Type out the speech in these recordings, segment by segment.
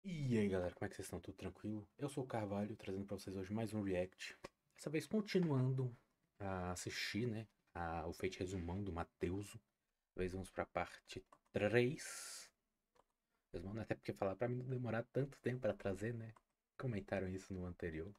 E aí galera, como é que vocês estão? Tudo tranquilo? Eu sou o Carvalho, trazendo pra vocês hoje mais um react. Dessa vez continuando a assistir, né, o Fate Resumão do Mateuso. Dessa vez vamos pra parte 3. Resumão, até porque falar pra mim não demorar tanto tempo pra trazer, né? Comentaram isso no anterior.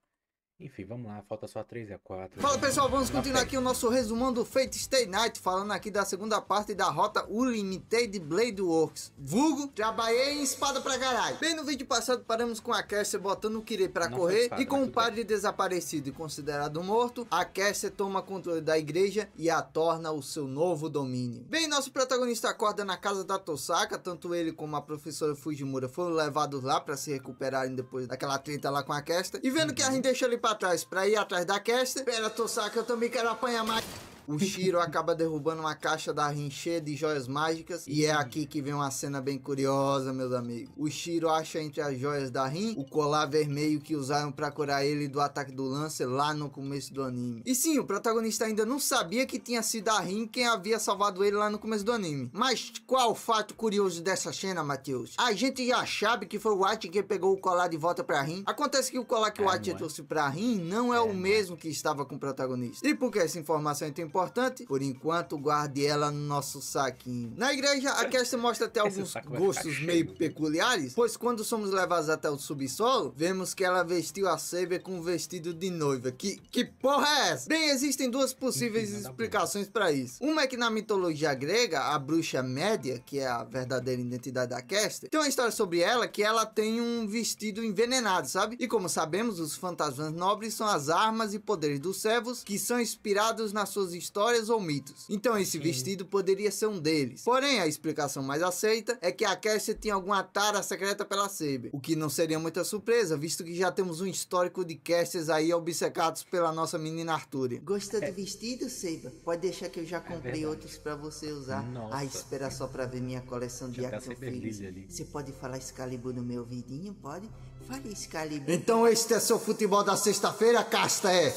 Enfim, vamos lá, falta só a 3 e a 4. Fala pessoal, vamos continuar aqui o nosso resumão do Fate Stay Night, falando aqui da segunda parte da rota Unlimited Blade Works. Vulgo, trabalhei em espada pra caralho. Bem, no vídeo passado paramos com a Caster botando o Kirei pra correr espada, e com mas o tudo padre desaparecido e considerado morto, a Caster toma controle da igreja e a torna o seu novo domínio. Bem, nosso protagonista acorda na casa da Tosaka, tanto ele como a professora Fujimura foram levados lá pra se recuperarem depois daquela treta lá com a Caster, e vendo que a gente deixou ele pra trás pra ir atrás da Caster. Pera, Tosaka, eu também quero apanhar mais. O Shiro acaba derrubando uma caixa da Rin cheia de joias mágicas. E é aqui que vem uma cena bem curiosa, meus amigos. O Shiro acha entre as joias da Rin o colar vermelho que usaram pra curar ele do ataque do Lancer lá no começo do anime. E sim, o protagonista ainda não sabia que tinha sido a Rin quem havia salvado ele lá no começo do anime. Mas qual o fato curioso dessa cena, Matheus? A gente já sabe que foi o White que pegou o colar de volta pra Rin. Acontece que o colar que o White trouxe pra Rin não é o mesmo que estava com o protagonista. E por que essa informação é tão importante? Por enquanto, guarde ela no nosso saquinho. Na igreja, a Caster mostra até alguns gostos meio peculiares, pois quando somos levados até o subsolo, vemos que ela vestiu a Saber com um vestido de noiva. Que porra é essa? Bem, existem duas possíveis explicações para isso. Uma é que na mitologia grega, a bruxa Média, que é a verdadeira identidade da Caster, tem uma história sobre ela que ela tem um vestido envenenado, sabe? E como sabemos, os fantasmas nobres são as armas e poderes dos servos que são inspirados nas suas histórias ou mitos. Então esse vestido poderia ser um deles. Porém, a explicação mais aceita é que a Caster tinha alguma tara secreta pela Saber, o que não seria muita surpresa, visto que já temos um histórico de Casters aí obcecados pela nossa menina Artúria. Gostou do vestido, Saber? Pode deixar que eu já comprei outros pra você usar. Nossa. Espera só pra ver minha coleção de Até a action Saber figures. Lily ali. Você pode falar Excalibur no meu ouvidinho? Pode? Fale Excalibur. Então este é seu futebol da sexta-feira, Caster?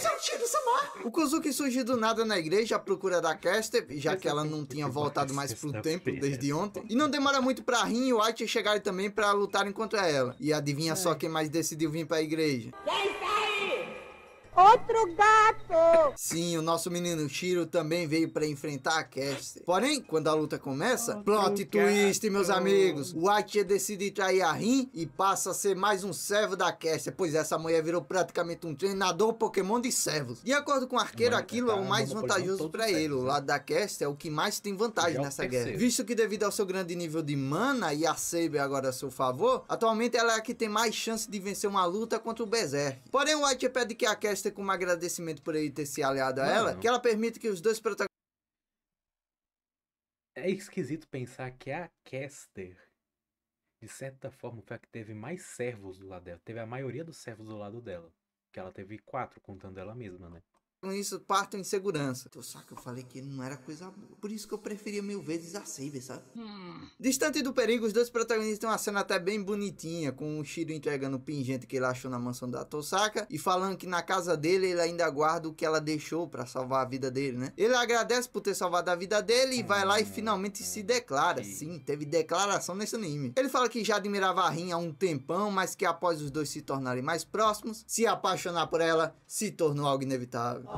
O Kozuki surgiu do nada na igreja à procura da Caster, já que ela não tinha voltado mais pro templo desde ontem. E não demora muito pra Rin e o White chegarem também pra lutarem contra ela. E adivinha só quem mais decidiu vir pra igreja? Outro gato! Sim, o nosso menino Shiro também veio para enfrentar a Caster. Porém, quando a luta começa, plot twist, meus amigos. O White decide trair a Rin e passa a ser mais um servo da Caster, pois essa mulher virou praticamente um treinador Pokémon de servos. De acordo com o arqueiro, aquilo é o mais vantajoso para ele. O lado da Caster é o que mais tem vantagem nessa guerra. Visto que devido ao seu grande nível de mana e a Saber agora a seu favor, atualmente ela é a que tem mais chance de vencer uma luta contra o Berserk. Porém, o White pede que a Caster, como agradecimento por ele ter se aliado a ela, que ela permite que os dois protagonistas... É esquisito pensar que a Caster, de certa forma, foi a que teve mais servos do lado dela. Teve a maioria dos servos do lado dela. Que ela teve 4, contando ela mesma, né? Com isso, partem em segurança. Só que eu falei que ele não era coisa boa. Por isso que eu preferia mil vezes a Saber, sabe? Distante do perigo, os dois protagonistas têm uma cena até bem bonitinha, com o Shiro entregando o pingente que ele achou na mansão da Tosaka e falando que na casa dele ele ainda guarda o que ela deixou pra salvar a vida dele, né? Ele agradece por ter salvado a vida dele e vai lá e finalmente se declara. Sim, teve declaração nesse anime. Ele fala que já admirava a Rin há um tempão, mas que após os dois se tornarem mais próximos, se apaixonar por ela se tornou algo inevitável.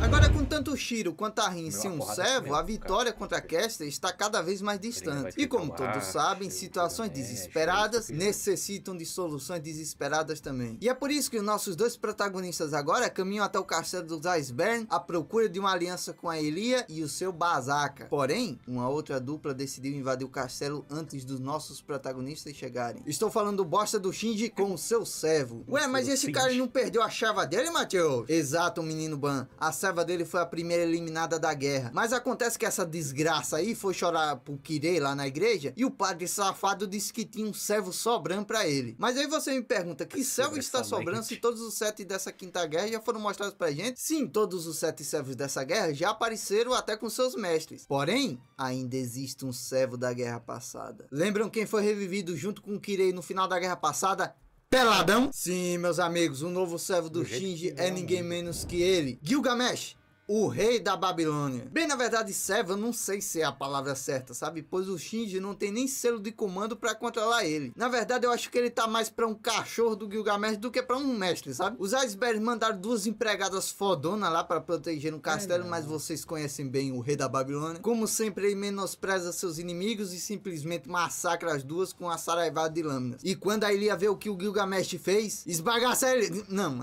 Agora, com tanto o Shiro quanto a Rin sem um servo, a vitória contra a Caster está cada vez mais distante. E como todos sabem, situações desesperadas necessitam de soluções desesperadas também. E é por isso que os nossos dois protagonistas agora caminham até o castelo dos Iceberg à procura de uma aliança com a Elia e o seu Bazaka. Porém, uma outra dupla decidiu invadir o castelo antes dos nossos protagonistas chegarem. Estou falando do bosta do Shinji com o seu servo. Ué, mas esse cara não perdeu a chave dele, Matheus? Exato, menino Ban. A serva dele foi a primeira eliminada da guerra. Mas acontece que essa desgraça aí foi chorar pro Kirei lá na igreja e o padre safado disse que tinha um servo sobrando pra ele. Mas aí você me pergunta, que servo está sobrando se todos os 7 dessa quinta guerra já foram mostrados pra gente? Sim, todos os 7 servos dessa guerra já apareceram até com seus mestres. Porém, ainda existe um servo da guerra passada. Lembram quem foi revivido junto com o Kirei no final da guerra passada? Peladão? Sim, meus amigos, o novo servo do Shinji é ninguém menos que ele, Gilgamesh, o rei da Babilônia. Bem, na verdade, servo, eu não sei se é a palavra certa, sabe? Pois o Shinji não tem nem selo de comando pra controlar ele. Na verdade, eu acho que ele tá mais pra um cachorro do Gilgamesh do que pra um mestre, sabe? Os icebergs mandaram duas empregadas fodonas lá pra proteger um castelo, mas vocês conhecem bem o rei da Babilônia. Como sempre, ele menospreza seus inimigos e simplesmente massacra as duas com a saraivada de lâminas. E quando a Ilia vê o que o Gilgamesh fez, esbagaça ele... Não,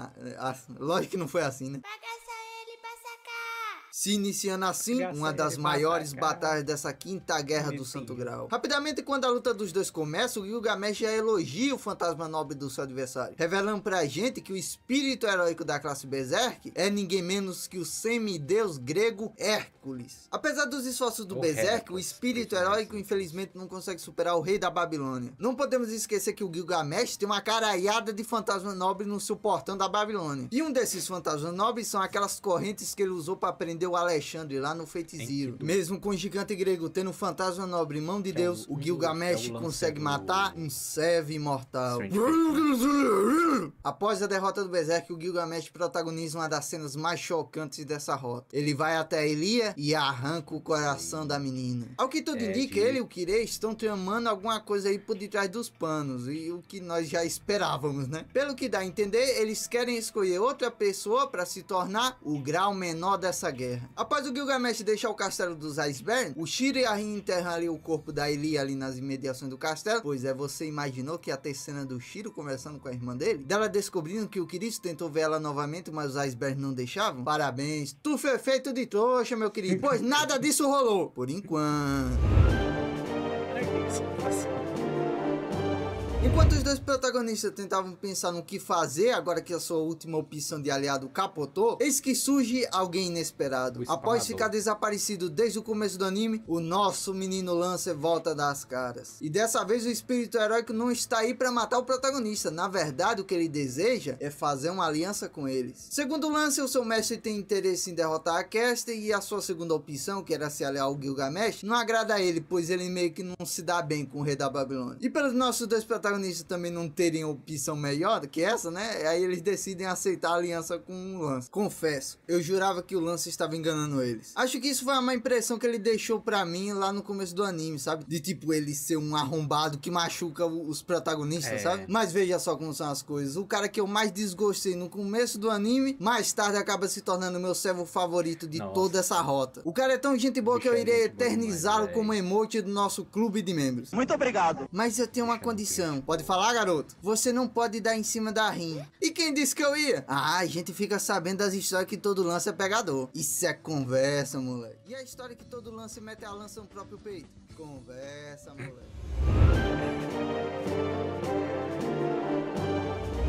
lógico que não foi assim, né? Se iniciando assim, uma das maiores batalhas dessa quinta guerra do Santo Grau. Rapidamente, quando a luta dos dois começa, o Gilgamesh já elogia o fantasma nobre do seu adversário, revelando pra gente que o espírito heróico da classe Berserk é ninguém menos que o semideus grego Hércules. Apesar dos esforços do Berserk, o espírito heróico infelizmente não consegue superar o rei da Babilônia. Não podemos esquecer que o Gilgamesh tem uma caralhada de fantasma nobre no seu portão da Babilônia. E um desses fantasmas nobres são aquelas correntes que ele usou para prender o Alexandre lá no Fate Zero. Mesmo com o gigante grego tendo um fantasma nobre em mão de Deus, o Gilgamesh consegue matar um servo imortal. Após a derrota do Berserk, o Gilgamesh protagoniza uma das cenas mais chocantes dessa rota. Ele vai até Ilia e arranca o coração da menina. Ao que tudo indica, ele e o Kirei estão tramando alguma coisa aí por detrás dos panos, e o que nós já esperávamos, né? Pelo que dá a entender, eles querem escolher outra pessoa para se tornar o grau menor dessa guerra. Após o Gilgamesh deixar o castelo dos Icebergs, o Shiro e a Rin enterram ali o corpo da Ilia ali nas imediações do castelo. Pois é, você imaginou que ia ter cena do Shiro conversando com a irmã dele? Dela descobrindo que o Kirito tentou ver ela novamente, mas os Icebergs não deixavam? Parabéns, tu foi feito de trouxa, meu querido, pois nada disso rolou, por enquanto. Enquanto os dois protagonistas tentavam pensar no que fazer, agora que a sua última opção de aliado capotou, eis que surge alguém inesperado. Após ficar desaparecido desde o começo do anime, o nosso menino Lancer volta das caras. E dessa vez o espírito heróico não está aí para matar o protagonista. Na verdade, o que ele deseja é fazer uma aliança com eles. Segundo o Lancer, o seu mestre tem interesse em derrotar a Caster, e a sua segunda opção, que era se aliar ao Gilgamesh, não agrada a ele, pois ele meio que não se dá bem com o rei da Babilônia. E pelos nossos dois protagonistas também não terem opção melhor do que essa, né? Aí eles decidem aceitar a aliança com o Lance. Confesso, eu jurava que o Lance estava enganando eles. Acho que isso foi uma impressão que ele deixou pra mim lá no começo do anime, sabe? De tipo, ele ser um arrombado que machuca os protagonistas, sabe? Mas veja só como são as coisas. O cara que eu mais desgostei no começo do anime, mais tarde acaba se tornando meu servo favorito de toda essa rota. O cara é tão gente boa que eu irei eternizá-lo como emote do nosso clube de membros. Muito obrigado. Mas eu tenho uma condição. Pode falar, garoto? Você não pode dar em cima da Rin. E quem disse que eu ia? Ah, a gente fica sabendo das histórias que todo lance é pegador. Isso é conversa, moleque. E a história que todo lance mete a lança no próprio peito? Conversa, moleque.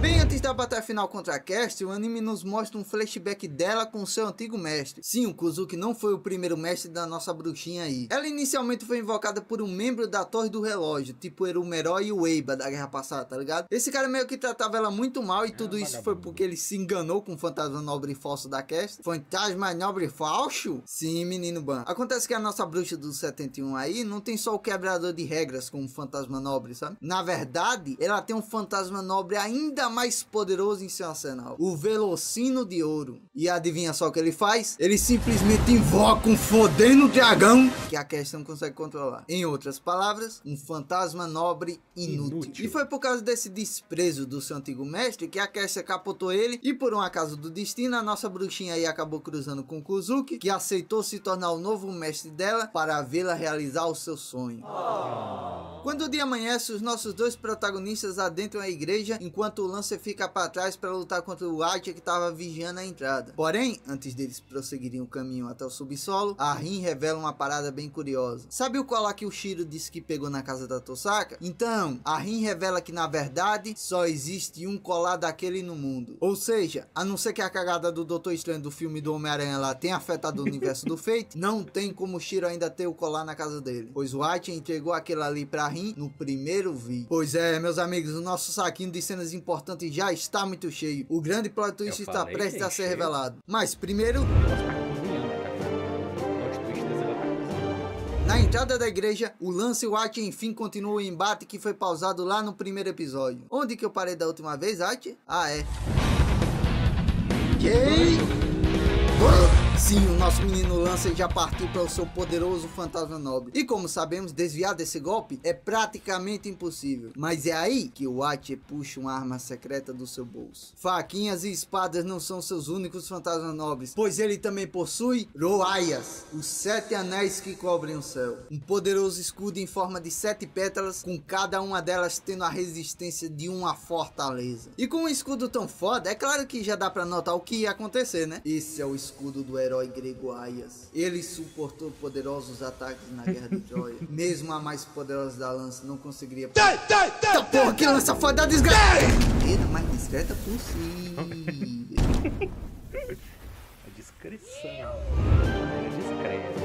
Bem antes da batalha final contra a Caster, o anime nos mostra um flashback dela com seu antigo mestre. Sim, o Kuzuki não foi o primeiro mestre da nossa bruxinha aí. Ela inicialmente foi invocada por um membro da Torre do Relógio, tipo Erumero e o Eiba da guerra passada, tá ligado? Esse cara meio que tratava ela muito mal, e tudo isso foi porque ele se enganou com o fantasma nobre falso da Caster. Fantasma nobre falso? Sim, menino ban. Acontece que a nossa bruxa do 71 aí não tem só o quebrador de regras como fantasma nobre, sabe? Na verdade, ela tem um fantasma nobre ainda mais poderoso em seu arsenal, o Velocino de Ouro. E adivinha só o que ele faz? Ele simplesmente invoca um fodendo dragão que a Caster não consegue controlar. Em outras palavras, um fantasma nobre inútil. E foi por causa desse desprezo do seu antigo mestre que a Caster capotou ele, e por um acaso do destino, a nossa bruxinha aí acabou cruzando com Kuzuki, que aceitou se tornar o novo mestre dela para vê-la realizar o seu sonho. Quando o dia amanhece, os nossos dois protagonistas adentram a igreja, enquanto o Lancer fica para trás para lutar contra o Archer que estava vigiando a entrada. Porém, antes deles prosseguirem o caminho até o subsolo, a Rin revela uma parada bem curiosa. Sabe o colar que o Shiro disse que pegou na casa da Tosaka? Então, a Rin revela que na verdade só existe um colar daquele no mundo. Ou seja, a não ser que a cagada do Doutor Estranho do filme do Homem-Aranha lá tenha afetado o universo do Fate, não tem como o Shiro ainda ter o colar na casa dele, pois o Archer entregou aquele ali pra Rin no primeiro vídeo. Pois é, meus amigos, o nosso saquinho de cenas importantes já está muito cheio. O grande plot twist está prestes a ser revelado. Mas primeiro, na entrada da igreja, o Lance e o Archer enfim continuam o embate que foi pausado lá no primeiro episódio. Onde que eu parei da última vez, Archer? Ah, é. Sim, o nosso menino Lancer já partiu para o seu poderoso fantasma nobre. E como sabemos, desviar desse golpe é praticamente impossível. Mas é aí que o Watcher puxa uma arma secreta do seu bolso. Faquinhas e espadas não são seus únicos fantasmas nobres, pois ele também possui Roaias, os 7 anéis que cobrem o céu. Um poderoso escudo em forma de 7 pétalas, com cada uma delas tendo a resistência de uma fortaleza. E com um escudo tão foda, é claro que já dá pra notar o que ia acontecer, né? Esse é o escudo do herói grego Aias. Ele suportou poderosos ataques na guerra de Troia. Mesmo a mais poderosa da lança não conseguiria... Eita porra, que lança foda da desgraça! Era mais discreta possível. A discrição. É discreto.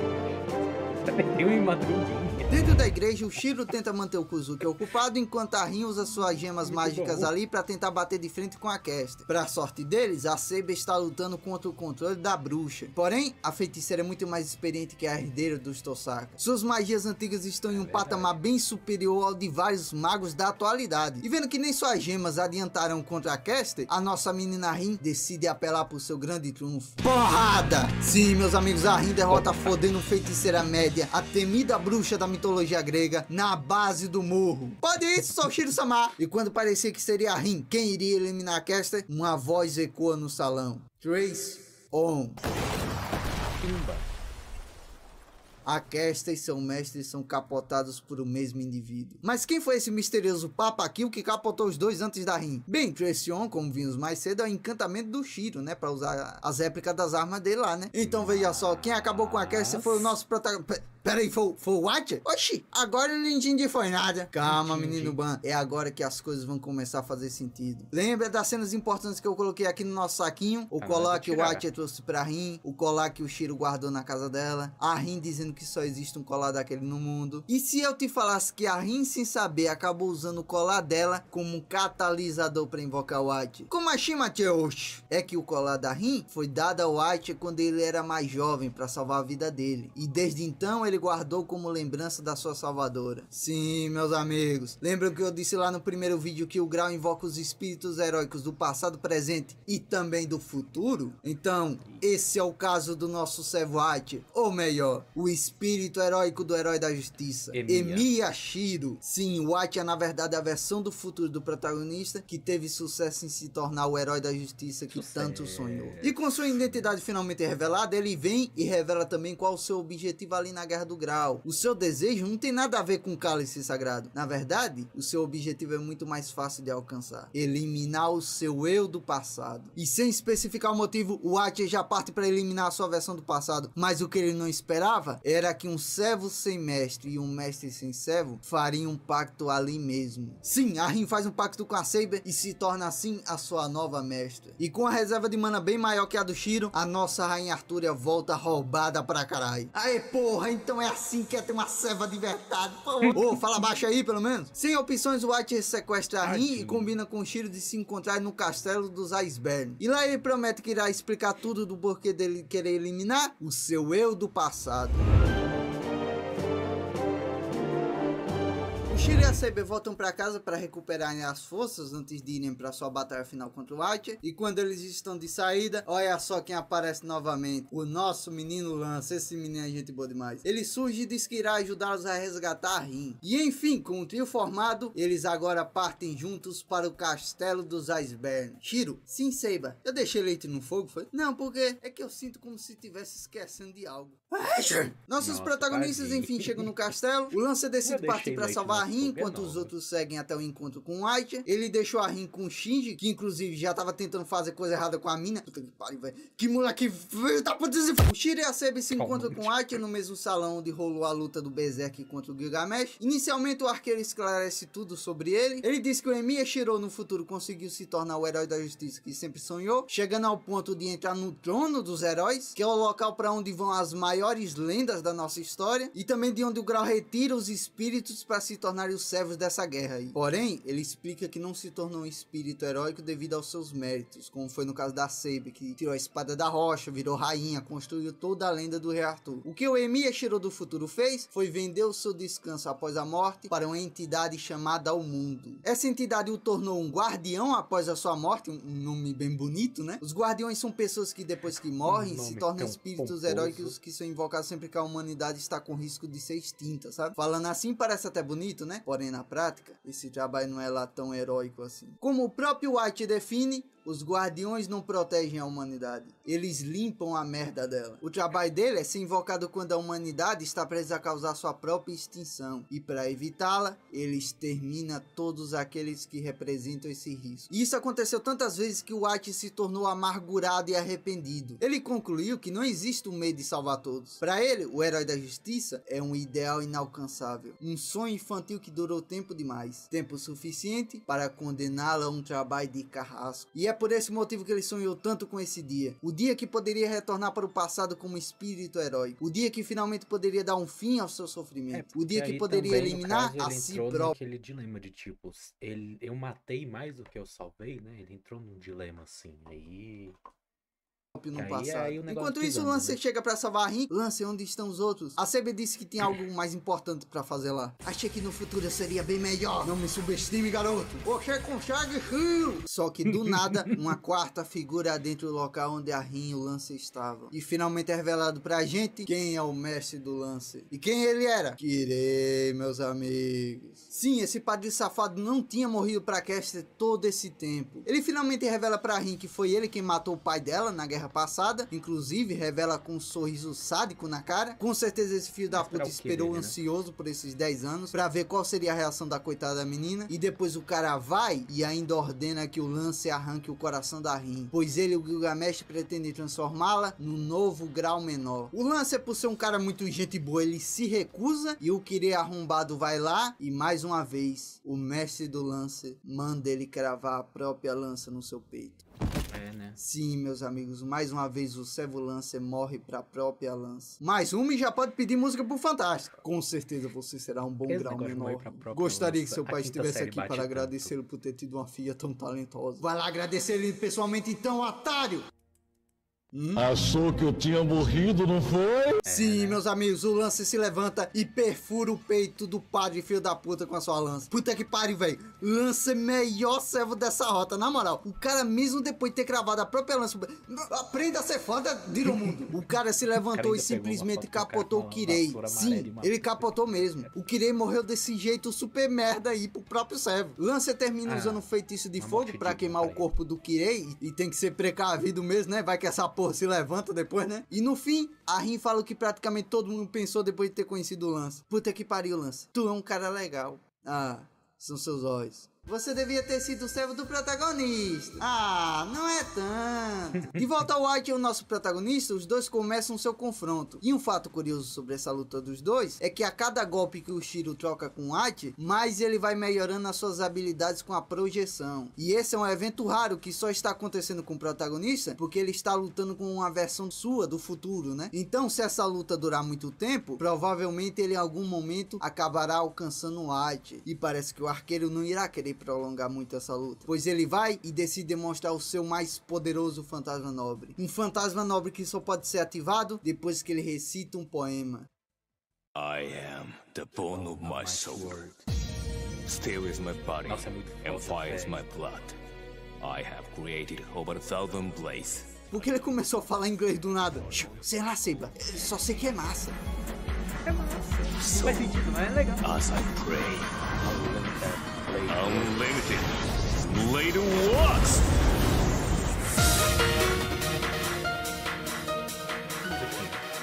Tem uma madruguinha. Dentro da igreja, o Shiro tenta manter o Kuzuki ocupado, enquanto a Rin usa suas gemas mágicas ali para tentar bater de frente com a Caster. Para sorte deles, a Saber está lutando contra o controle da bruxa. Porém, a feiticeira é muito mais experiente que a herdeira dos Tosaka. Suas magias antigas estão em um patamar bem superior ao de vários magos da atualidade. E vendo que nem suas gemas adiantaram contra a Caster, a nossa menina Rin decide apelar por seu grande triunfo. Porrada! Sim, meus amigos, a Rin derrota a fodendo feiticeira média, a temida bruxa da mitologia grega, na base do murro. Pode isso, sou Shiro-sama! E quando parecia que seria a Rin quem iria eliminar a Caster, uma voz ecoa no salão. Trace on. A Caster e seu mestre são capotados por o mesmo indivíduo. Mas quem foi esse misterioso Papa Kill que capotou os dois antes da Rin? Bem, Tracion, como vimos mais cedo, é o encantamento do Shiro, né? Pra usar as réplicas das armas dele lá, né? Então veja só, quem acabou com a Caster foi o nosso protagonista... Peraí, foi o Watcher? Oxi, agora eu não entendi foi nada. Calma, menino Ban. É agora que as coisas vão começar a fazer sentido. Lembra das cenas importantes que eu coloquei aqui no nosso saquinho? O colar que o Watcher trouxe pra Rin, o colar que o Shiro guardou na casa dela, a Rin dizendo que só existe um colar daquele no mundo. E se eu te falasse que a Rin, sem saber, acabou usando o colar dela como um catalisador pra invocar o Watcher? Como a Shimateoshi? É que o colar da Rin foi dado ao Watcher quando ele era mais jovem pra salvar a vida dele. E desde então ele guardou como lembrança da sua salvadora. Sim, meus amigos, lembram que eu disse lá no primeiro vídeo que o Grau invoca os espíritos heróicos do passado, presente e também do futuro? Então, esse é o caso do nosso servo Watcher, ou melhor, o espírito heróico do herói da justiça, Emiya Shiro. Sim, o Watcher é na verdade a versão do futuro do protagonista que teve sucesso em se tornar o herói da justiça que tanto sonhou. E com sua identidade finalmente revelada, ele vem e revela também qual o seu objetivo ali na Guerra do Grau. O seu desejo não tem nada a ver com o cálice sagrado. Na verdade, o seu objetivo é muito mais fácil de alcançar: eliminar o seu eu do passado. E sem especificar o motivo, o Watcher já parte para eliminar a sua versão do passado. Mas o que ele não esperava era que um servo sem mestre e um mestre sem servo fariam um pacto ali mesmo. Sim, a Rin faz um pacto com a Saber e se torna assim a sua nova mestra. E com a reserva de mana bem maior que a do Shiro, a nossa rainha Artúria volta roubada pra caralho. Aê porra, então é assim que é ter uma serva de verdade. Ô, fala baixo aí pelo menos. Sem opções, o Watcher sequestra a Rin e combina com o Shiro de se encontrar no castelo dos Iceberg. E lá ele promete que irá explicar tudo do porquê dele querer eliminar o seu eu do passado. O Shiro e a Saber voltam para casa para recuperarem as forças antes de irem para sua batalha final contra o Watcher. E quando eles estão de saída, olha só quem aparece novamente: o nosso menino Lancer. Esse menino é gente boa demais. Ele surge e diz que irá ajudá-los a resgatar a Rin. E enfim, com o trio formado, eles agora partem juntos para o castelo dos Iceberg. Shiro: sim, Saber, eu deixei leite no fogo, foi? Não, porque é que eu sinto como se estivesse esquecendo de algo. Nossos protagonistas enfim chegam no castelo. O Lancer decide partir para salvar a Rin, enquanto os outros seguem até o encontro com o Watcher. Ele deixou a Rin com o Shinji, que inclusive já tava tentando fazer coisa errada com a mina. Puta que pariu, velho. Que moleque velho da puta. O Shiro e a Saber se encontram com o Watcher no mesmo salão onde rolou a luta do Berserk contra o Gilgamesh. Inicialmente o arqueiro esclarece tudo sobre ele. Ele diz que o Emiya Shiro no futuro conseguiu se tornar o herói da justiça que sempre sonhou, chegando ao ponto de entrar no trono dos heróis, que é o local para onde vão as maiores lendas da nossa história, e também de onde o Grau retira os espíritos para se tornar tornarem os servos dessa guerra aí. Porém, ele explica que não se tornou um espírito heróico devido aos seus méritos, como foi no caso da Saber, que tirou a espada da rocha, virou rainha, construiu toda a lenda do Rei Arthur. O que o Emiya Shiro do futuro fez foi vender o seu descanso após a morte para uma entidade chamada O Mundo. Essa entidade o tornou um guardião após a sua morte, um nome bem bonito, né? Os guardiões são pessoas que depois que morrem se tornam espíritos heróicos que são invocados sempre que a humanidade está com risco de ser extinta, sabe? Falando assim parece até bonito, né? Porém na prática, esse trabalho não é lá tão heróico assim. Como o próprio White define, os guardiões não protegem a humanidade, eles limpam a merda dela. O trabalho dele é ser invocado quando a humanidade está presa a causar sua própria extinção, e para evitá-la, ele extermina todos aqueles que representam esse risco. E isso aconteceu tantas vezes que o White se tornou amargurado e arrependido. Ele concluiu que não existe um meio de salvar todos. Para ele, o herói da justiça é um ideal inalcançável, um sonho infantil que durou tempo demais, tempo suficiente para condená-lo a um trabalho de carrasco. E é por esse motivo que ele sonhou tanto com esse dia. O dia que poderia retornar para o passado como espírito heróico. O dia que finalmente poderia dar um fim ao seu sofrimento. O dia que poderia também, eliminar caso, a si entrou próprio. naquele dilema de tipo, eu matei mais do que eu salvei, né? Ele entrou num dilema assim. Aí No aí, passado. aí o negócio Enquanto isso, o pisando, Lancer né? chega pra salvar a Rin. Lancer, onde estão os outros? A Saber disse que tinha algo mais importante pra fazer lá. Achei que no futuro eu seria bem melhor. Não me subestime, garoto. Você consegue, filho. Só que do nada, uma quarta figura dentro do local onde a Rin e o Lancer estavam. E finalmente é revelado pra gente quem é o mestre do Lancer. E quem ele era? Kirei, meus amigos. Sim, esse padre safado não tinha morrido pra Caster todo esse tempo. Ele finalmente revela pra Rin que foi ele quem matou o pai dela na guerra passada, inclusive revela com um sorriso sádico na cara. Com certeza esse filho da puta esperou ansioso por esses 10 anos pra ver qual seria a reação da coitada da menina, e depois o cara vai e ainda ordena que o Lancer arranque o coração da Rin, pois ele e o Gilgamesh pretendem transformá-la no novo grau menor. O Lancer, por ser um cara muito gente boa, ele se recusa, e o Kirei arrombado vai lá e mais uma vez o mestre do Lancer manda ele cravar a própria lança no seu peito. É, né? Sim, meus amigos, mais uma vez o servo Lancer morre pra própria lança. Mais uma e já pode pedir música pro Fantástico. Com certeza você será um bom grau menor. Gostaria que seu pai estivesse aqui para agradecê-lo por ter tido uma filha tão talentosa. Vai lá agradecer ele pessoalmente então, otário! Achou que eu tinha morrido, não foi? Sim, né? Meus amigos, o Lancer se levanta e perfura o peito do padre filho da puta com a sua lança. Puta que pariu, velho. Lancer melhor servo dessa rota. Na moral, o cara mesmo depois de ter cravado a própria lança, aprenda a ser foda, vira o mundo. O cara se levantou e simplesmente capotou o Kirei. Sim, ele capotou mesmo. O Kirei morreu desse jeito super merda aí pro próprio servo. Lancer termina usando um feitiço de fogo pra queimar o corpo do Kirei, e tem que ser precavido mesmo, né? Vai que essa porra se levanta depois, né? E no fim, a Rin fala o que praticamente todo mundo pensou depois de ter conhecido o Lancer. Puta que pariu, Lancer. Tu é um cara legal. Ah, são seus olhos. Você devia ter sido o servo do protagonista. Ah, não é tanto. De volta ao White e o nosso protagonista, os dois começam seu confronto. E um fato curioso sobre essa luta dos dois é que a cada golpe que o Shiro troca com o White, mais ele vai melhorando as suas habilidades com a projeção. E esse é um evento raro que só está acontecendo com o protagonista porque ele está lutando com uma versão sua do futuro, né? Então, se essa luta durar muito tempo, provavelmente ele em algum momento acabará alcançando o White. E parece que o arqueiro não irá querer prolongar muito essa luta, pois ele vai e decide demonstrar o seu mais poderoso fantasma nobre. Um fantasma nobre que só pode ser ativado depois que ele recita um poema. I am the bone of my soul. Steel is my body, and fire is my blood. I have created over 1,000 blades. Porque ele começou a falar inglês do nada. Sei lá, Seiba, só sei que é massa. É massa. Não faz sentido, mas é legal. As I pray, unlimited Blade Works!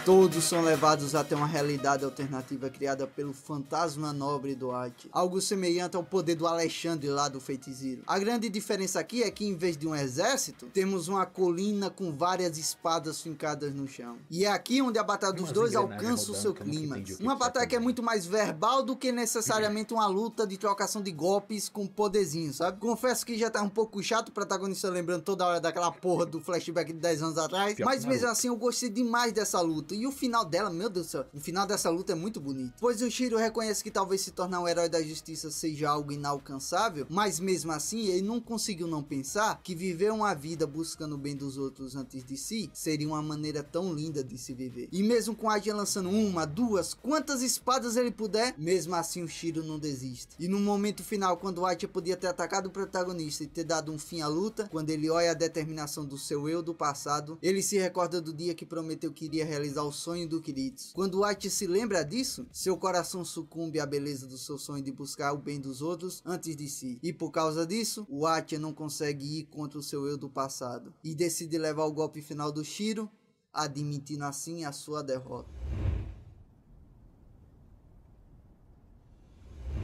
Todos são levados até uma realidade alternativa criada pelo fantasma nobre do White, algo semelhante ao poder do Alexandre lá do Feiticeiro. A grande diferença aqui é que em vez de um exército, temos uma colina com várias espadas fincadas no chão. E é aqui onde a batalha dos dois alcança o seu clímax. Uma batalha que é muito mais verbal do que necessariamente uma luta de trocação de golpes com poderzinho, sabe? Confesso que já tá um pouco chato o protagonista lembrando toda hora daquela porra do flashback de 10 anos atrás, mas mesmo assim eu gostei demais dessa luta. luta. E o final dela, meu Deus do céu, o final dessa luta é muito bonito. Pois o Shiro reconhece que talvez se tornar um herói da justiça seja algo inalcançável, mas mesmo assim ele não conseguiu não pensar que viver uma vida buscando o bem dos outros antes de si seria uma maneira tão linda de se viver. E mesmo com a Atia lançando uma, duas, quantas espadas ele puder, mesmo assim o Shiro não desiste. E no momento final, quando o Atia podia ter atacado o protagonista e ter dado um fim à luta, quando ele olha a determinação do seu eu do passado, ele se recorda do dia que prometeu que iria realizar o sonho do Kiritsu. Quando o Atia se lembra disso, seu coração sucumbe à beleza do seu sonho de buscar o bem dos outros antes de si. E por causa disso, o Atia não consegue ir contra o seu eu do passado e decide levar o golpe final do Shiro, admitindo assim a sua derrota.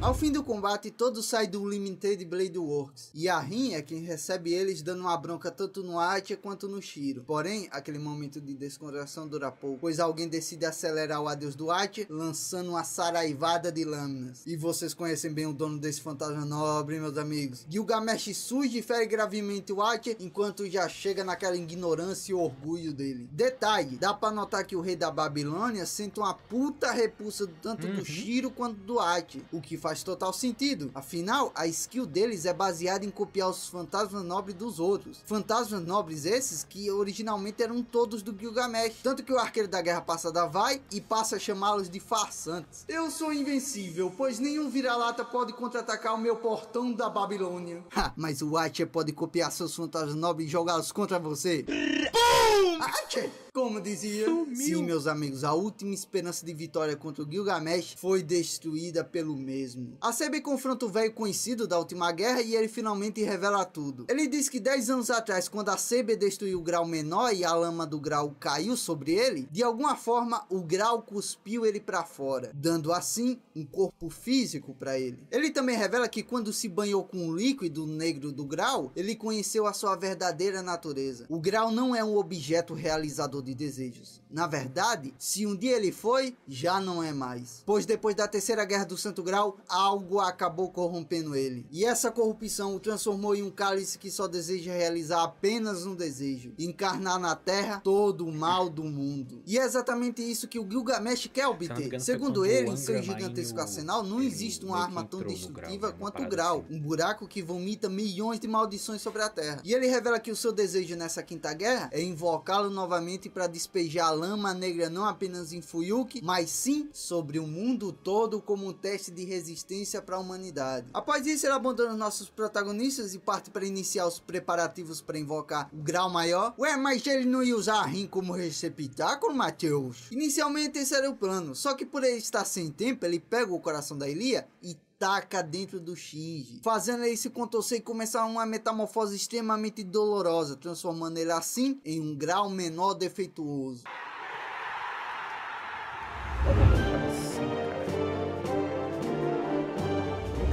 Ao fim do combate, todos saem do Limited Blade Works, e a Rin é quem recebe eles, dando uma bronca tanto no Atia quanto no Shiro. Porém, aquele momento de descontração dura pouco, pois alguém decide acelerar o adeus do Atia, lançando uma saraivada de lâminas. E vocês conhecem bem o dono desse fantasma nobre, meus amigos. Gilgamesh surge e fere gravemente o Atia, enquanto já chega naquela ignorância e orgulho dele. Detalhe, dá pra notar que o rei da Babilônia sente uma puta repulsa tanto do Shiro quanto do Atia, o que faz total sentido. Afinal, a skill deles é baseada em copiar os fantasmas nobres dos outros. Fantasmas nobres esses que originalmente eram todos do Gilgamesh. Tanto que o arqueiro da guerra passada vai e passa a chamá-los de farsantes. Eu sou invencível, pois nenhum vira-lata pode contra-atacar o meu portão da Babilônia. Mas o Atia pode copiar seus fantasmas nobres e jogá-los contra você. BOOM! Atia! Como dizia, sim, meus amigos, a última esperança de vitória contra o Gilgamesh foi destruída pelo mesmo. A Saber confronta o velho conhecido da última guerra e ele finalmente revela tudo. Ele diz que 10 anos atrás, quando a Saber destruiu o grau menor e a lama do grau caiu sobre ele, de alguma forma o grau cuspiu ele para fora, dando assim um corpo físico para ele. Ele também revela que quando se banhou com o líquido negro do grau, ele conheceu a sua verdadeira natureza. O grau não é um objeto realizador de desejos. Na verdade, se um dia ele foi, já não é mais. Pois depois da terceira guerra do Santo Grau, algo acabou corrompendo ele. E essa corrupção o transformou em um cálice que só deseja realizar apenas um desejo: encarnar na Terra todo o mal do mundo. E é exatamente isso que o Gilgamesh quer obter. Segundo ele, em seu gigantesco arsenal, não existe uma arma tão destrutiva quanto o grau. Um buraco que vomita milhões de maldições sobre a Terra. E ele revela que o seu desejo nessa quinta guerra é invocá-lo novamente para despejar a lama negra não apenas em Fuyuki, mas sim sobre o mundo todo como um teste de resistência para a humanidade. Após isso, ele abandona os nossos protagonistas e parte para iniciar os preparativos para invocar o grau maior. Ué, mas ele não ia usar a Rin como receptáculo, Matheus? Inicialmente esse era o plano, só que por ele estar sem tempo, ele pega o coração da Ilia e taca dentro do Shinji, fazendo ele se contorcer e começar uma metamorfose extremamente dolorosa, transformando ele assim em um grau menor defeituoso.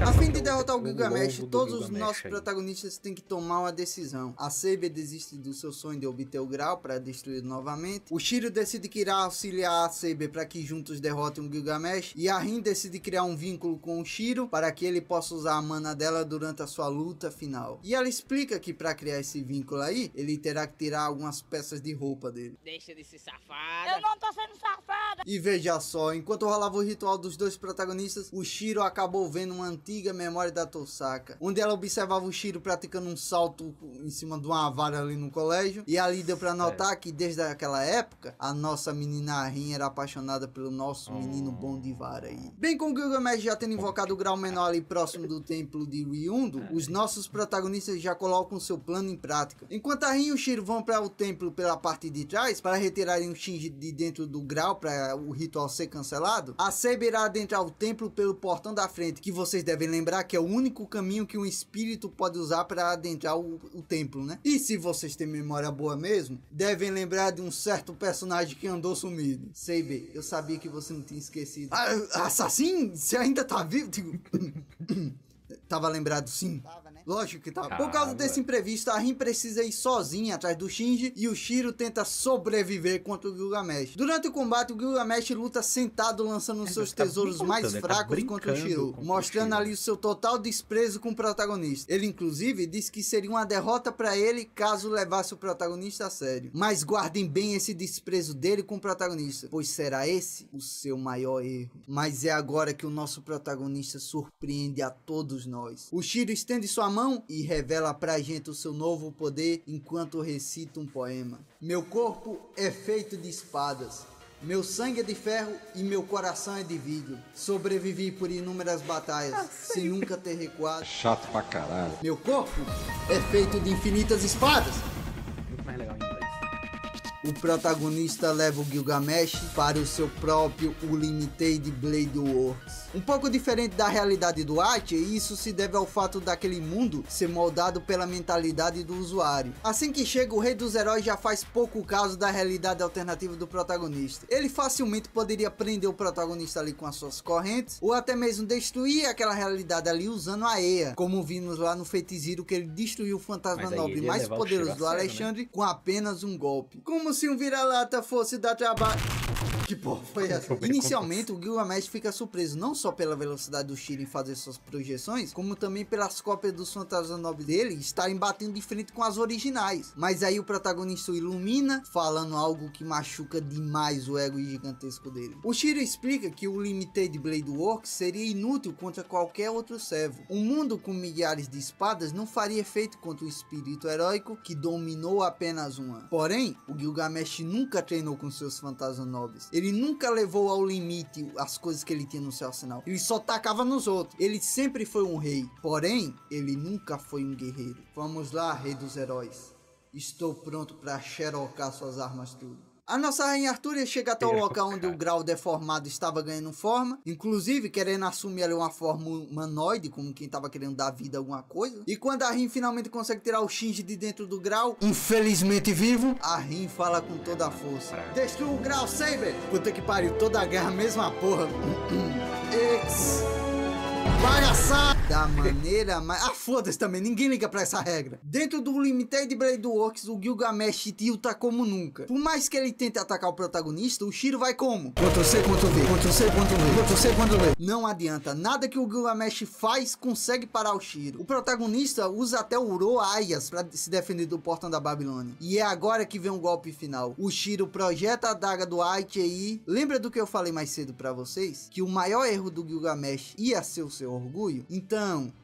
A fim de derrotar o Gilgamesh, todos os nossos protagonistas têm que tomar uma decisão. A Saber desiste do seu sonho de obter o grau para destruir novamente. O Shiro decide que irá auxiliar a Saber para que juntos derrotem o Gilgamesh. E a Rin decide criar um vínculo com o Shiro para que ele possa usar a mana dela durante a sua luta final. E ela explica que para criar esse vínculo aí, ele terá que tirar algumas peças de roupa dele. Deixa de ser safada. Eu não tô sendo safada. E veja só, enquanto rolava o ritual dos dois protagonistas, o Shiro acabou vendo uma antiga memória da Tosaka, onde ela observava o Shiro praticando um salto em cima de uma vara ali no colégio, e ali deu pra notar que desde aquela época, a nossa menina Rin era apaixonada pelo nosso menino bom de vara aí. Bem, com o Gilgamesh já tendo invocado o grau menor ali próximo do templo de Ryundo, os nossos protagonistas já colocam seu plano em prática. Enquanto a Rin e o Shiro vão para o templo pela parte de trás, para retirarem o Shinji de dentro do grau para o ritual ser cancelado, a Saber irá adentrar o templo pelo portão da frente, que vocês devem lembrar que é o único caminho que um espírito pode usar para adentrar o templo, né? E se vocês têm memória boa mesmo, devem lembrar de um certo personagem que andou sumido. Saber, eu sabia que você não tinha esquecido. Assassin? Você ainda tá vivo? Tava lembrado sim? Tava, né? Lógico que tá. Por causa desse imprevisto, a Rin precisa ir sozinha atrás do Shinji e o Shiro tenta sobreviver contra o Gilgamesh. Durante o combate, o Gilgamesh luta sentado, lançando os seus tesouros mais fracos contra o Shiro, mostrando ali o seu total desprezo com o protagonista. Ele inclusive disse que seria uma derrota para ele caso levasse o protagonista a sério. Mas guardem bem esse desprezo dele com o protagonista, pois será esse o seu maior erro. Mas é agora que o nosso protagonista surpreende a todos nós. O Shiro estende sua mão e revela pra gente o seu novo poder enquanto recita um poema. Meu corpo é feito de espadas. Meu sangue é de ferro e meu coração é de vidro. Sobrevivi por inúmeras batalhas, sem nunca ter recuado. Chato pra caralho. Meu corpo é feito de infinitas espadas. Muito mais legal em inglês. O protagonista leva o Gilgamesh para o seu próprio Unlimited Blade Works. Um pouco diferente da realidade do Archer, e isso se deve ao fato daquele mundo ser moldado pela mentalidade do usuário. Assim que chega, o Rei dos Heróis já faz pouco caso da realidade alternativa do protagonista. Ele facilmente poderia prender o protagonista ali com as suas correntes, ou até mesmo destruir aquela realidade ali usando a Ea, como vimos lá no Fate Zero, que ele destruiu o fantasma nobre mais poderoso do Alexandre, né? Com apenas um golpe. Como se um vira-lata fosse dar trabalho. Que porra foi essa? Inicialmente, o Gilgamesh fica surpreso não só pela velocidade do Shiro em fazer suas projeções, como também pelas cópias dos fantasmas nobres dele estarem batendo de frente com as originais. Mas aí o protagonista o ilumina, falando algo que machuca demais o ego gigantesco dele. O Shiro explica que o Limited Blade Works seria inútil contra qualquer outro servo. Um mundo com milhares de espadas não faria efeito contra o espírito heróico que dominou apenas uma. Porém, o Gilgamesh nunca treinou com seus fantasmas nobres. Ele nunca levou ao limite as coisas que ele tinha no seu arsenal. Ele só tacava nos outros. Ele sempre foi um rei. Porém, ele nunca foi um guerreiro. Vamos lá, Rei dos Heróis. Estou pronto para xerocar suas armas tudo. A nossa rainha Artúria chega até o local onde o Grau deformado estava ganhando forma, inclusive querendo assumir ali uma forma humanoide, como quem estava querendo dar vida a alguma coisa. E quando a Rin finalmente consegue tirar o Shinji de dentro do Grau, infelizmente vivo, a Rin fala com toda a força: destrua o Grau, Saber! Puta que pariu, toda a guerra, mesma porra. Palhaçada! Da maneira mais... Ah, foda-se também, ninguém liga pra essa regra. Dentro do Limited Blade Works, o Gilgamesh tilta como nunca. Por mais que ele tente atacar o protagonista, o Shiro vai como? Ctrl-C, Ctrl-V, Ctrl-C, Ctrl-V, Ctrl-C, Ctrl-V. Não adianta, nada que o Gilgamesh faz consegue parar o Shiro. O protagonista usa até o Uro Ayas pra se defender do portão da Babilônia. E é agora que vem o golpe final. O Shiro projeta a adaga do Archer e... Lembra do que eu falei mais cedo pra vocês? Que o maior erro do Gilgamesh ia ser o seu orgulho? Então,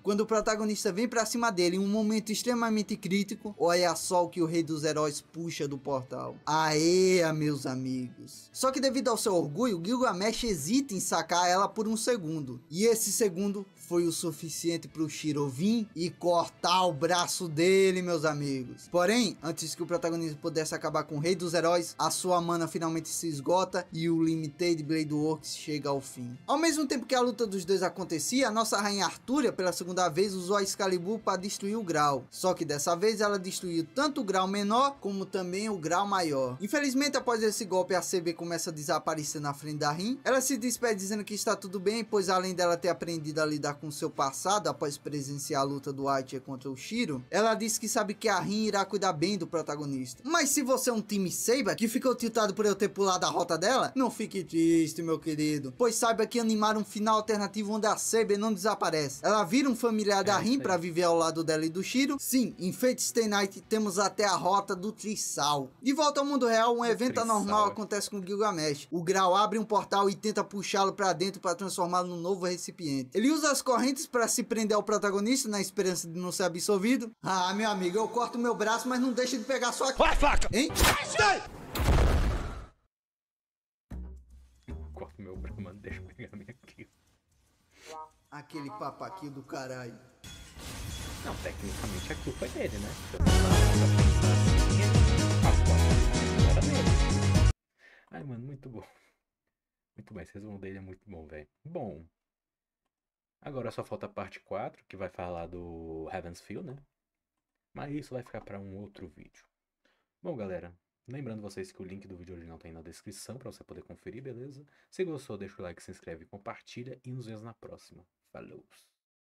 quando o protagonista vem pra cima dele em um momento extremamente crítico, olha só o que o Rei dos Heróis puxa do portal. Aê, meus amigos. Só que devido ao seu orgulho, Gilgamesh hesita em sacar ela por um segundo. E esse segundo foi o suficiente pro Shiro vir e cortar o braço dele, meus amigos. Porém, antes que o protagonista pudesse acabar com o Rei dos Heróis, a sua mana finalmente se esgota e o Limited Blade Works chega ao fim. Ao mesmo tempo que a luta dos dois acontecia, a nossa rainha Artúria, pela segunda vez, usou a Excalibur para destruir o Grau. Só que dessa vez ela destruiu tanto o Grau menor, como também o Grau maior. Infelizmente, após esse golpe, a CB começa a desaparecer na frente da Rin. Ela se despede dizendo que está tudo bem, pois além dela ter aprendido a lidar com seu passado após presenciar a luta do Archer contra o Shiro, ela disse que sabe que a Rin irá cuidar bem do protagonista. Mas se você é um time Saber que ficou tiltado por eu ter pulado a rota dela, não fique triste, meu querido, pois saiba que animaram um final alternativo onde a Saber não desaparece. Ela vira um familiar da Rin para viver ao lado dela e do Shiro. Sim, em Fate Stay Night temos até a rota do Trissal. De volta ao mundo real, um evento anormal acontece com Gilgamesh. O Grau abre um portal e tenta puxá-lo para dentro para transformá-lo num novo recipiente. Ele usa as correntes para se prender ao protagonista na esperança de não ser absolvido. Ah, meu amigo, eu corto meu braço, mas não deixa de pegar sua... Vai, faca! Hein? Corto meu braço, mano, deixa eu pegar minha kill. Aquele papaquinho do caralho. Não, tecnicamente a kill foi dele, né? Era dele. Ai, mano, muito bom. Muito bom, esse resumo dele é muito bom, velho. Bom. Agora só falta a parte 4, que vai falar do Heaven's Feel, né? Mas isso vai ficar para um outro vídeo. Bom, galera, lembrando vocês que o link do vídeo original tá aí na descrição para você poder conferir, beleza? Se gostou, deixa o like, se inscreve, compartilha e nos vemos na próxima. Falou!